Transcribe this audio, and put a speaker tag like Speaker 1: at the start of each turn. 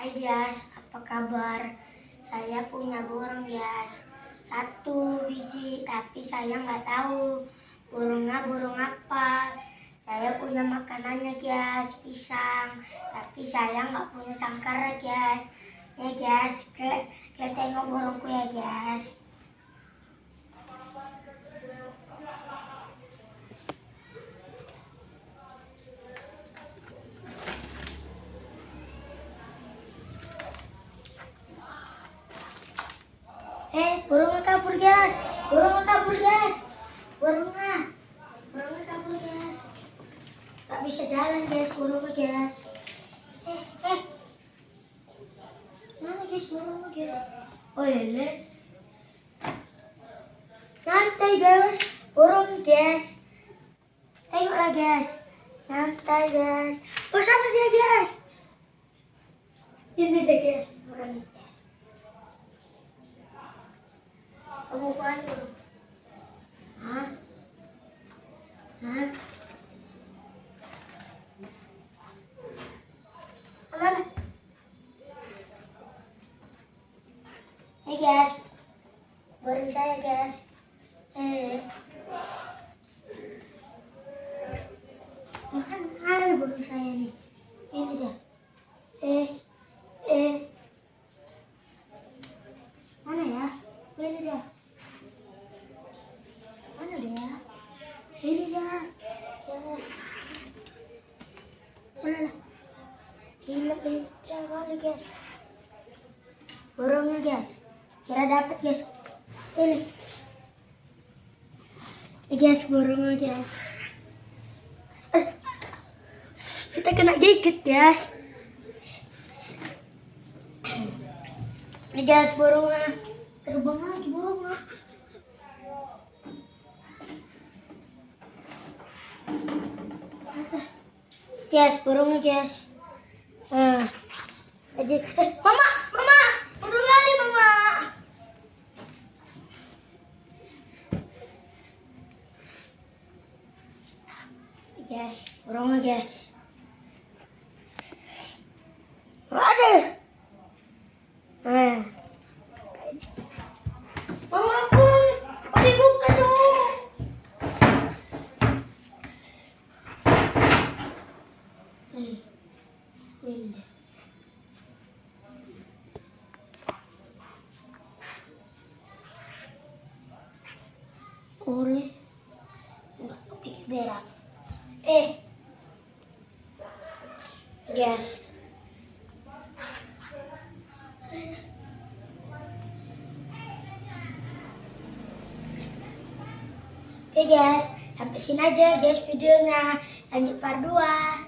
Speaker 1: Hai guys, apa kabar? Saya punya burung guys, 1 biji, tapi saya nggak tahu burungnya burung apa. Saya punya makanannya guys, pisang, tapi saya nggak punya sangkar guys. Ya guys, kita tengok burungku ya guys. Burungnya kabur guys, burungnya kabur guys, burungnya kabur guys, nggak bisa jalan guys, burungnya guys. Mana guys burungnya guys? Oh iya, santai guys, burung guys. Tengoklah guys, santai guys. Oh sama dia guys. Ini deh guys, burungnya guys. Kamu mana? Hah? Mana? Hey guys, burung saya guys. Makan ada burung saya nih. Ini dia. Mana ya? Ini dia. Mana dia? Ini dia. Mana? Gila lincah kali guys. Burungnya guys. Kira dapat guys. Ini guys burungnya guys. Kita kena gigit guys. Ini guys burungnya. Terbang lagi burungnya. Guys burungnya guys. Mama, udah lari mama. Guys, burungnya guys. Ada. Mama pun, kok dibuka semua? Ini. Oleh nggak kepikir berak. Guys. Oke guys, sampai sini aja guys videonya. Lanjut part 2.